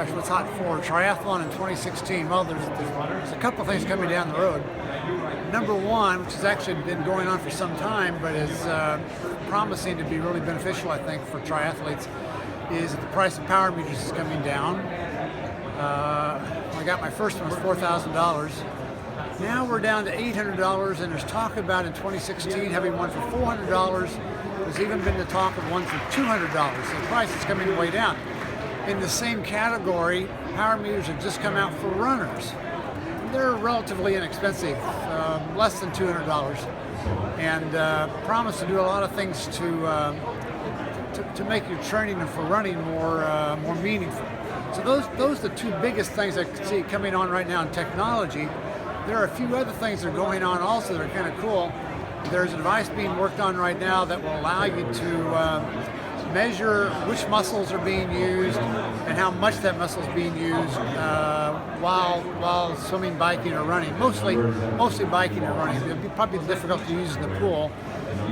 Gosh, what's hot for triathlon in 2016? Well, there's a couple of things coming down the road. Number one, which has actually been going on for some time, but is promising to be really beneficial, I think, for triathletes, is that the price of power meters is coming down. I got my first one was $4,000. Now we're down to $800, and there's talk about in 2016 having one for $400. There's even been the talk of one for $200. So the price is coming way down. In the same category, power meters have just come out for runners. They're relatively inexpensive, less than $200, and promise to do a lot of things to make your training for running more meaningful. So those are the two biggest things I can see coming on right now in technology. There are a few other things that are going on also that are kind of cool. There's a device being worked on right now that will allow you to measure which muscles are being used and how much that muscle is being used while swimming, biking, or running. Mostly biking or running. It'd be probably difficult to use in the pool,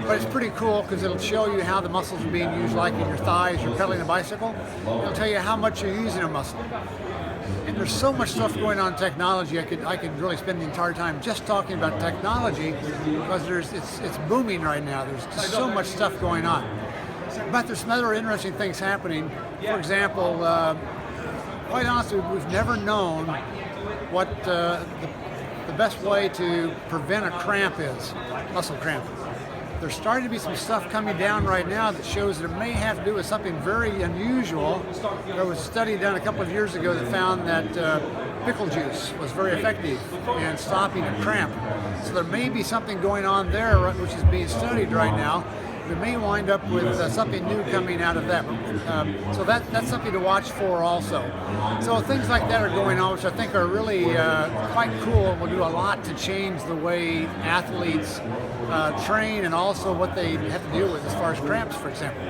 but it's pretty cool because it'll show you how the muscles are being used, like in your thighs. You're pedaling a bicycle. It'll tell you how much you're using a muscle. And there's so much stuff going on in technology. I could really spend the entire time just talking about technology because it's booming right now. There's just so much stuff going on. But there's some other interesting things happening. For example, quite honestly, we've never known what the best way to prevent a cramp is, muscle cramp. There's starting to be some stuff coming down right now that shows that it may have to do with something very unusual. There was a study done a couple of years ago that found that pickle juice was very effective in stopping a cramp. So there may be something going on there which is being studied right now. We may wind up with something new coming out of that. So that's something to watch for also. So things like that are going on, which I think are really quite cool and will do a lot to change the way athletes train and also what they have to deal with as far as cramps, for example.